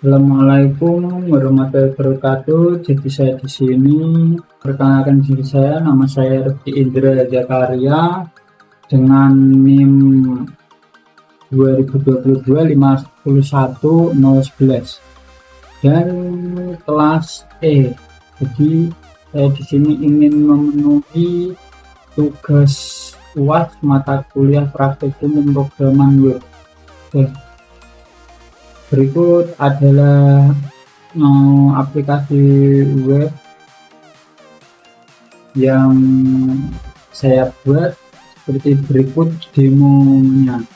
Assalamualaikum warahmatullahi wabarakatuh. Jadi saya di sini perkenalkan diri saya. Nama saya Rifki Indra Zakaria dengan NIM 2022 51011 dan kelas E. Jadi saya di sini ingin memenuhi tugas UAS mata kuliah praktikum pemrograman web. Berikut adalah aplikasi web yang saya buat seperti berikut demonya.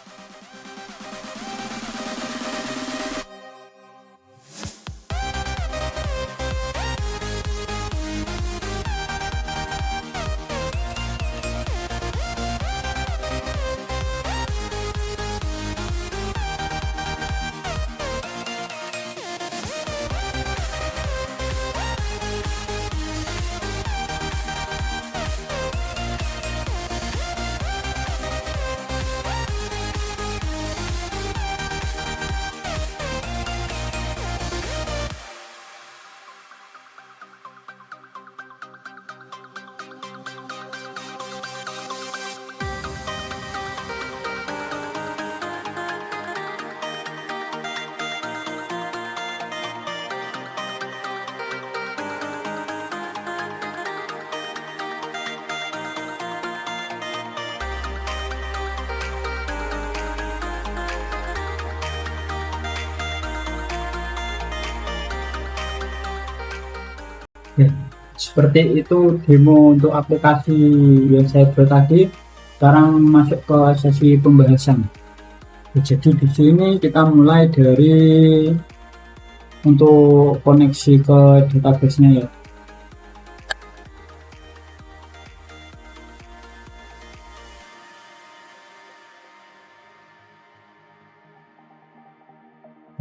Ya, seperti itu demo untuk aplikasi yang saya buat tadi. Sekarang masuk ke sesi pembahasan. Jadi di sini kita mulai dari untuk koneksi ke database-nya ya.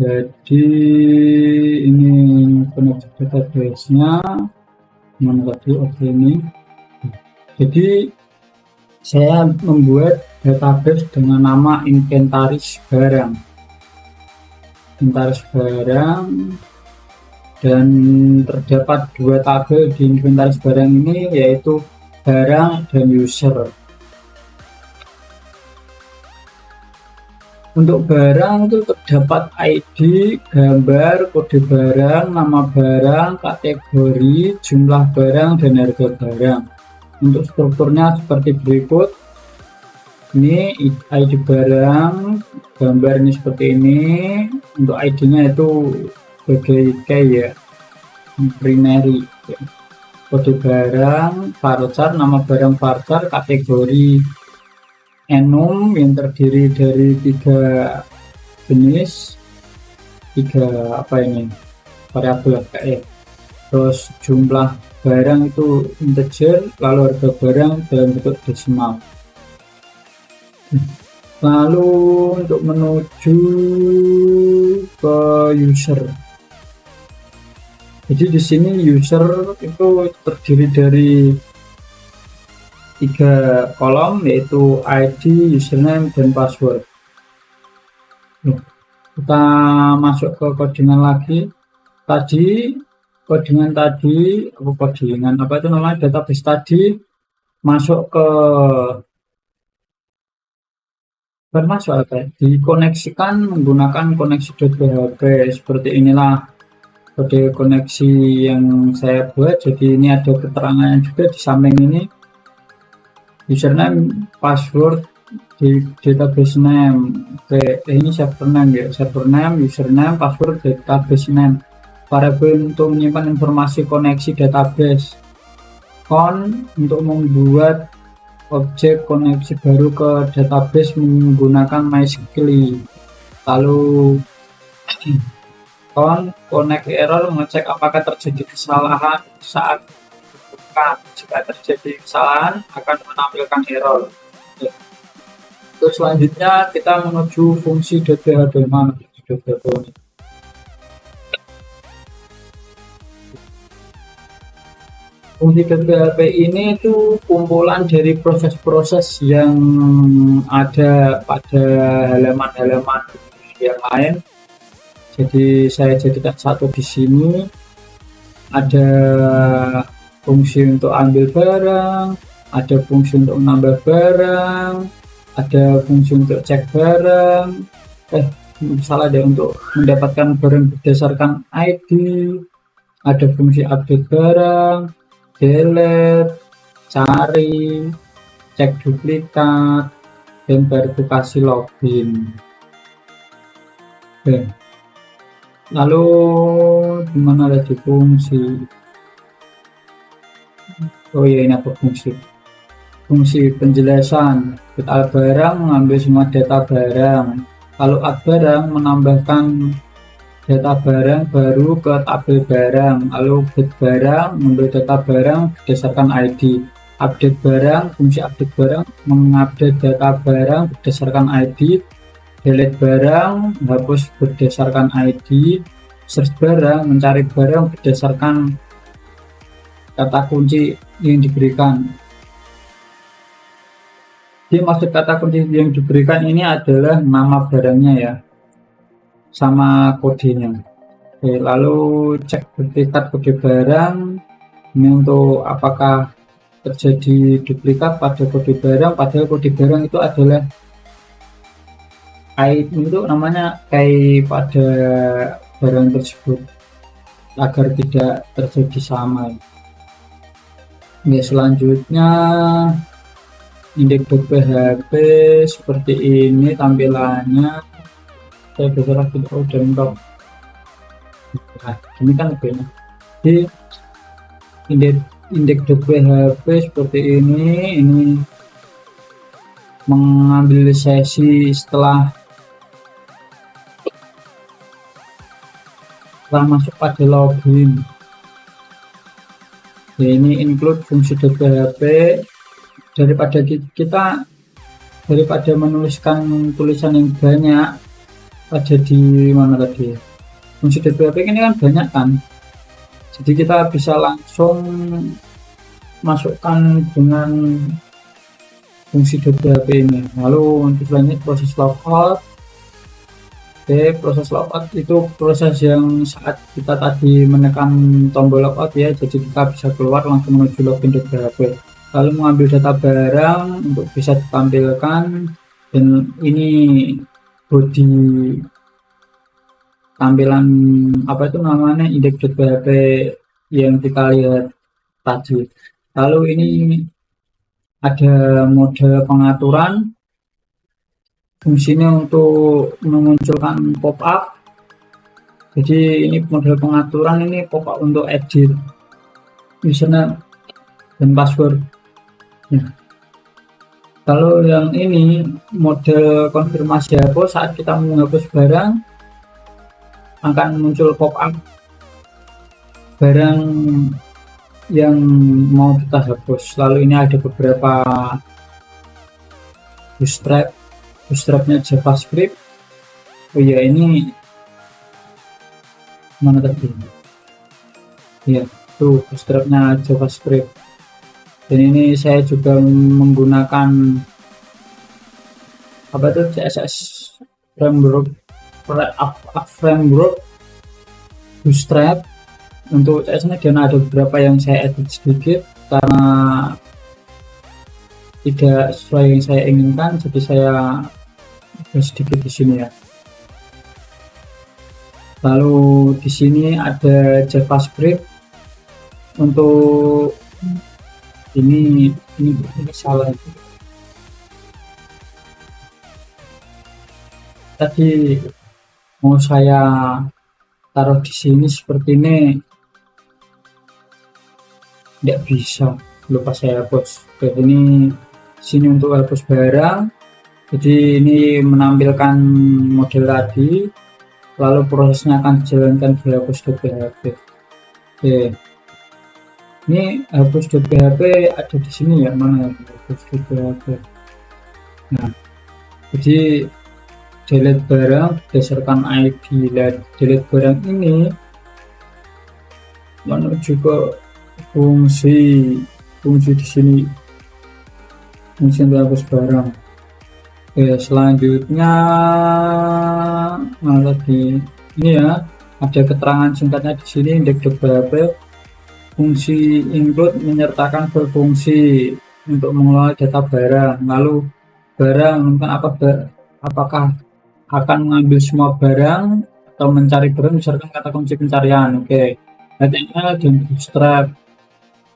Jadi ini koneksi database-nya. Mana tadi? Oke, ini. Jadi saya membuat database dengan nama inventaris barang. Inventaris barang, dan terdapat dua tabel di inventaris barang ini, yaitu barang dan user. Untuk barang itu terdapat ID, gambar, kode barang, nama barang, kategori, jumlah barang, dan harga barang. Untuk strukturnya seperti berikut. Ini ID barang, gambar ini seperti ini. Untuk ID-nya itu sebagai key ya, primary. Kode barang, varchar, nama barang varchar, kategori enum yang terdiri dari 3 jenis, 3 variabel kayak. Terus jumlah barang itu integer, lalu harga barang dalam bentuk desimal. Lalu untuk menuju ke user. Jadi di sini user itu terdiri dari 3 kolom, yaitu ID, username, dan password. Kita masuk ke codingan lagi. Codingan tadi, database tadi masuk ke dikoneksikan menggunakan koneksi.php. Seperti inilah kode koneksi yang saya buat. Jadi ini ada keterangan juga di samping ini. Username, password di database name. Oke, ini server name ya, server name, username, password, database name. Variabel untuk menyimpan informasi koneksi database. Con untuk membuat objek koneksi baru ke database menggunakan MySQL. Lalu connect error, mengecek apakah terjadi kesalahan saat buka. Jika terjadi kesalahan akan menampilkan error. Terus selanjutnya kita menuju fungsi .php. Mana .php ini? Fungsi .php ini itu kumpulan dari proses-proses yang ada pada halaman-halaman yang lain Jadi saya jadikan satu di sini. Ada fungsi untuk ambil barang, ada fungsi untuk menambah barang, ada fungsi untuk cek barang, salah deh, untuk mendapatkan barang berdasarkan ID, ada fungsi update barang, delete, cari, cek duplikat, dan verifikasi login. Oke. Lalu dimana lagi fungsi? Oh ya, ini apa fungsi? Fungsi penjelasan. Get barang mengambil semua data barang. Lalu add barang menambahkan data barang baru ke tabel barang. Lalu get barang mengambil data barang berdasarkan ID. Update barang, fungsi update barang mengupdate data barang berdasarkan ID. Delete barang, hapus berdasarkan ID. Search barang, mencari barang berdasarkan kata kunci yang diberikan. Jadi maksud kata kunci yang diberikan ini adalah nama barangnya ya, sama kodenya. Oke, lalu cek duplikat kode barang. Ini untuk apakah terjadi duplikat pada kode barang, padahal kode barang itu adalah itu namanya kayak pada barang tersebut, agar tidak terjadi sama. Oke, selanjutnya index.php seperti ini tampilannya. Saya bergerak di desktop. Nah, ini kan lebih. Di index.php seperti ini mengambil sesi setelah masuk pada login. Ya, ini include fungsi .php. Daripada menuliskan tulisan yang banyak, ada di mana tadi fungsi .php ini kan banyak kan, jadi kita bisa langsung masukkan dengan fungsi .php ini. Lalu untuk selanjutnya proses logout. Oke, proses logout itu proses yang saat kita tadi menekan tombol logout ya, jadi kita bisa keluar langsung menuju login.php. Lalu mengambil data barang untuk bisa ditampilkan, dan ini body tampilan apa itu namanya index.php yang kita lihat tadi. Lalu ini ada mode pengaturan. Fungsinya untuk memunculkan pop-up. Jadi ini model pengaturan, ini pop-up untuk edit username dan password. Nah, kalau yang ini model konfirmasi hapus, saat kita menghapus barang akan muncul pop-up barang yang mau kita hapus. Lalu ini ada beberapa bootstrapnya JavaScript. Oh iya, ini mana tadi ya, tuh bootstrapnya JavaScript. Dan ini saya juga menggunakan apa itu CSS framework bootstrap untuk CSS-nya, dan ada beberapa yang saya edit sedikit karena tidak sesuai yang saya inginkan, jadi saya sedikit di sini ya. Lalu di sini ada JavaScript untuk ini salah. Tadi mau saya taruh di sini seperti ini, tidak bisa, lupa saya hapus. Oke, ini sini untuk hapus barang. Jadi ini menampilkan model tadi, lalu prosesnya akan dijalankan di hapus.php. Oke, ini hapus.php ada di sini ya, mana hapus.php. Nah, jadi delete barang berdasarkan ID. Delete barang ini menuju ke fungsi di sini, fungsi untuk hapus barang. Oke, selanjutnya lagi Ini ya, ada keterangan singkatnya di sini. Indeks DBHP fungsi include menyertakan berfungsi untuk mengelola data barang. Lalu barang mungkin apakah akan mengambil semua barang atau mencari barang, misalkan kata kunci pencarian. Oke, HTML dan Bootstrap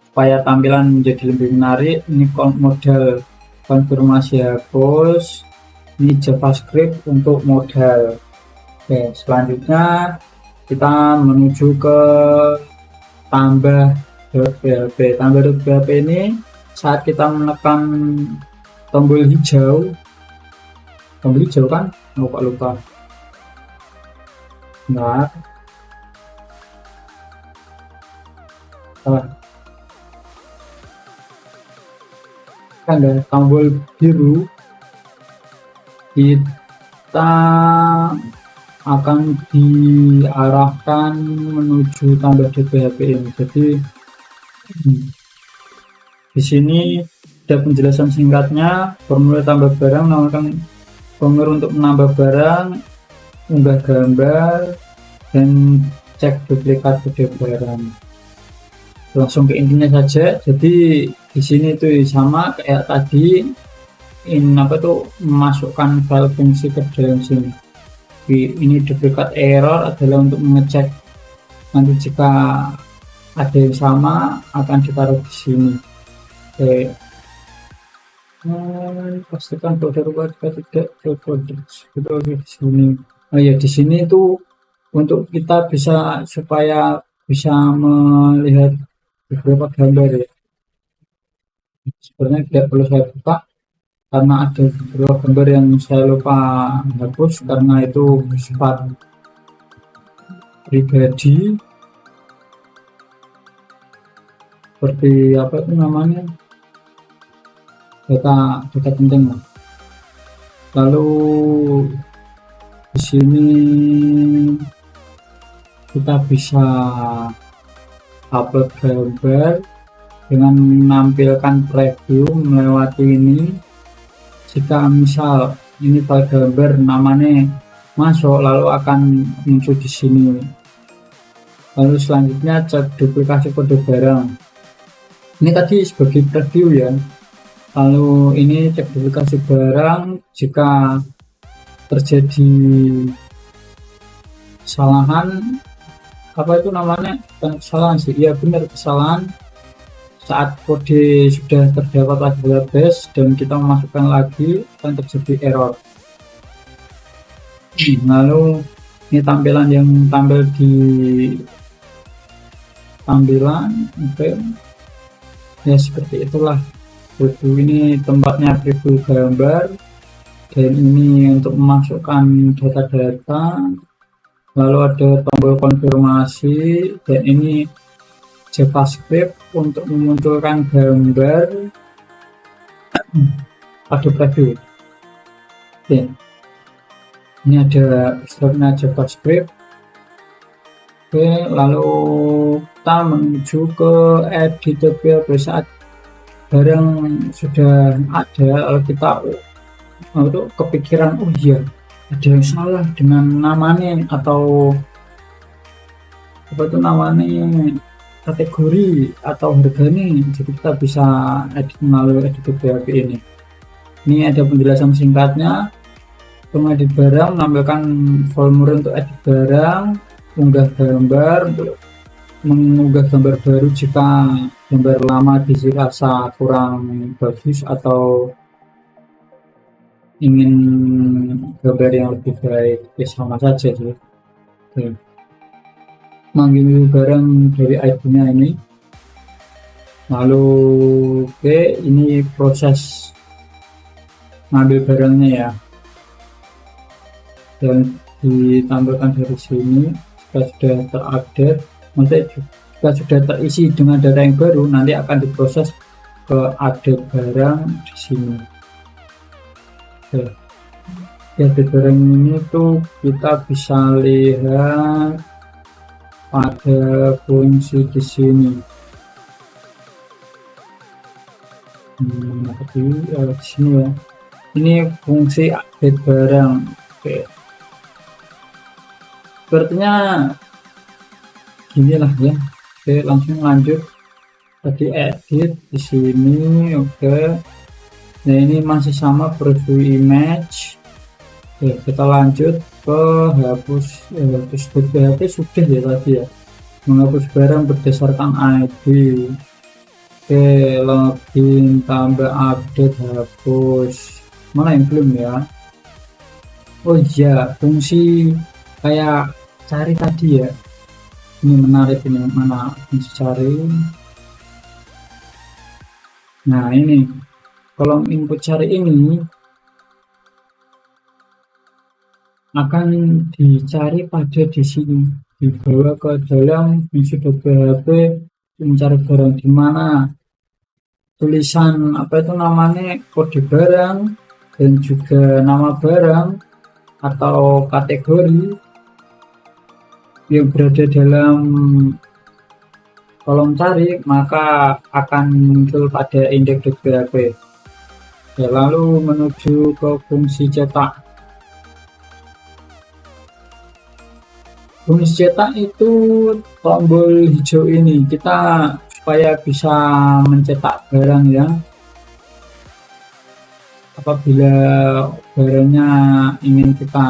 supaya tampilan menjadi lebih menarik. Ini model konfirmasi hapus. Ini JavaScript untuk modal. Oke, selanjutnya kita menuju ke tambah.php. Tambah.php ini saat kita menekan tombol hijau kan, lupa. Nah, kan ada tombol biru, kita akan diarahkan menuju tambah DBHP ini. Jadi di sini ada penjelasan singkatnya, formulir tambah barang, menggunakan formulir untuk menambah barang, unggah gambar, dan cek duplikat video barang. Langsung ke intinya saja. Jadi di sini tuh sama kayak tadi, memasukkan file fungsi ke dalam sini. Ini duplikat error adalah untuk mengecek nanti jika ada yang sama akan ditaruh di sini. Oke, pastikan folder tidak folder di sini. Oh ya, di sini itu untuk kita supaya bisa melihat beberapa gambar ya. Sebenarnya tidak perlu saya buka karena ada beberapa gambar yang saya lupa hapus karena itu bersifat pribadi, seperti apa itu namanya, data penting lah. Lalu di sini kita bisa upload gambar dengan menampilkan preview melewati ini. Jika misal ini file gambar namanya masuk, lalu akan muncul di sini. Lalu selanjutnya cek duplikasi kode barang. Ini tadi sebagai preview ya. Lalu ini cek duplikasi barang. Jika terjadi kesalahan, apa itu namanya, kesalahan sih, iya benar, kesalahan saat kode sudah terdapat pada database dan kita memasukkan lagi akan terjadi error. Lalu ini tampilan yang tampil di tampilan, oke. Ya seperti itulah. Preview ini tempatnya preview gambar, dan ini untuk memasukkan data-data. Lalu ada tombol konfirmasi, dan ini JavaScript untuk memunculkan gambar pada preview. Oke, ini ada instruksinya JavaScript. Oke, lalu kita menuju ke editor PHP. Saat barang sudah ada, lalu kita kepikiran, oh iya ada yang salah dengan namanya atau apa itu namanya, kategori atau harganya. Jadi kita bisa edit melalui editor PHP ini. Ini ada penjelasan singkatnya. Pengedit barang, menampilkan formulir untuk edit barang, unggah gambar untuk mengunggah gambar baru jika gambar lama dirasa kurang bagus atau ingin gambar yang lebih baik. Ya sama saja sih. Oke. Mengambil barang dari ID-nya ini. Lalu oke, ini proses ngambil barangnya ya, dan ditampilkan dari sini. Jika sudah terupdate, nanti jika sudah terisi dengan data yang baru, nanti akan diproses ke update barang di sini. Oke, update barang ini tuh kita bisa lihat pada fungsi di sini. Di sini ya. Ini fungsi update barang. Oke. sepertinya gini lah ya. Oke, langsung lanjut. Tadi edit di sini, oke. Nah ini masih sama preview image. Oke, kita lanjut ke hapus hapus sudah ya tadi ya, menghapus barang berdasarkan ID. Oke, login, tambah, update, hapus. Mana yang belum ya? Oh iya, fungsi kayak cari tadi ya, ini menarik, ini mana fungsi cari. Nah ini kolom input cari ini akan dicari pada di sini, dibawa ke dalam fungsi .php mencari barang, di mana tulisan apa itu namanya, kode barang dan juga nama barang atau kategori yang berada dalam kolom cari maka akan muncul pada index.php. Ya, lalu menuju ke fungsi cetak. Fungsi cetak itu tombol hijau ini, kita supaya bisa mencetak barang ya. Apabila barangnya ingin kita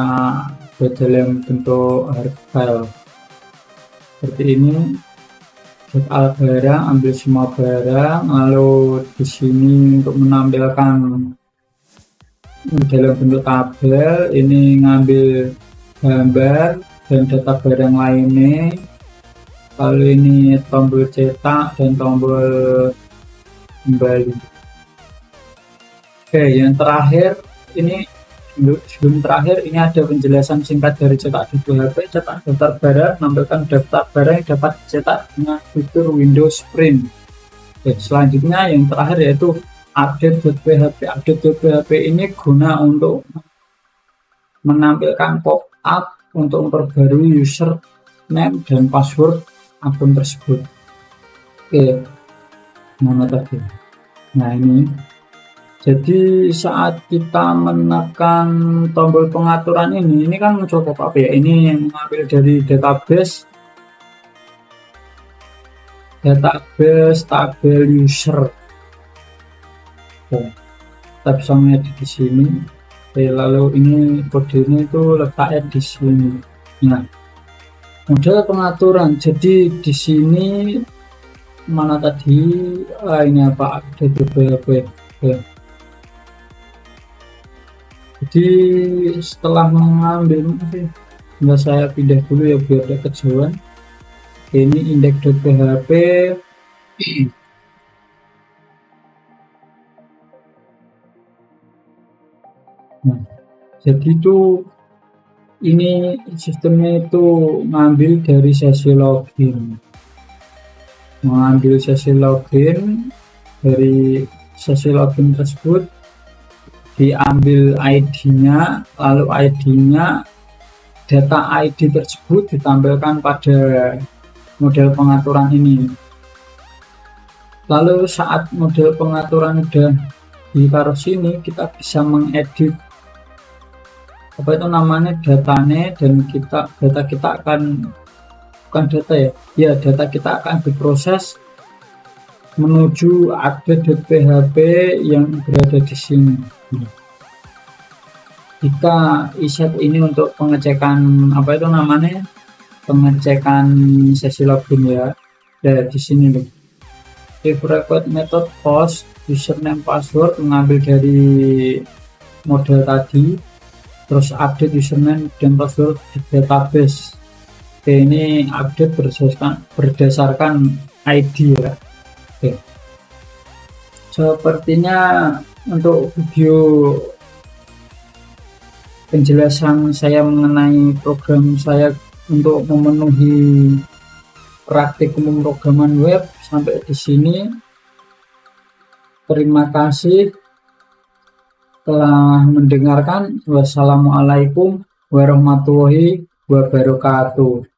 buat dalam bentuk file seperti ini, cetak barang, ambil semua barang, lalu di sini untuk menampilkan dalam bentuk tabel, ini ngambil gambar dan data barang lainnya, lalu ini tombol cetak dan tombol kembali. Oke, yang terakhir ini, sebelum terakhir ini ada penjelasan singkat dari cetak.php. Cetak daftar barang, menampilkan daftar barang yang dapat dicetak dengan fitur Windows Print. Oke, selanjutnya yang terakhir yaitu update.php. Update.php ini guna untuk menampilkan pop-up untuk memperbarui username dan password akun tersebut. Oke, mana tadi? Nah ini, jadi saat kita menekan tombol pengaturan ini kan muncul pop-up ya. Ini yang mengambil dari database tabel user. Oke, kita bisa mengedit di sini. Oke, lalu ini kodenya itu letaknya di sini. Nah, model pengaturan. Jadi di sini mana tadi? Ini apa? Update.php. Oke. Jadi setelah mengambil, nggak saya pindah dulu ya biar ada kejauhan. Ini index.php. Nah, jadi itu ini sistemnya itu ngambil dari sesi login, mengambil sesi login, dari sesi login tersebut diambil ID-nya, lalu ID-nya, data ID tersebut ditampilkan pada model pengaturan ini. Lalu saat model pengaturan udah ditaruh sini, kita bisa mengedit apa itu namanya, datanya, dan data kita akan, bukan data ya, data kita akan diproses menuju update.php yang berada di sini. Kita iset ini untuk pengecekan apa itu namanya, pengecekan sesi login ya. Ya di sini nih, if record method post username password, mengambil dari model tadi, terus update username dan password di database. Oke, ini update berdasarkan ID ya. Oke, sepertinya untuk video penjelasan saya mengenai program saya untuk memenuhi praktik umum programan web sampai di sini. Terima kasih telah mendengarkan. Wassalamualaikum warahmatullahi wabarakatuh.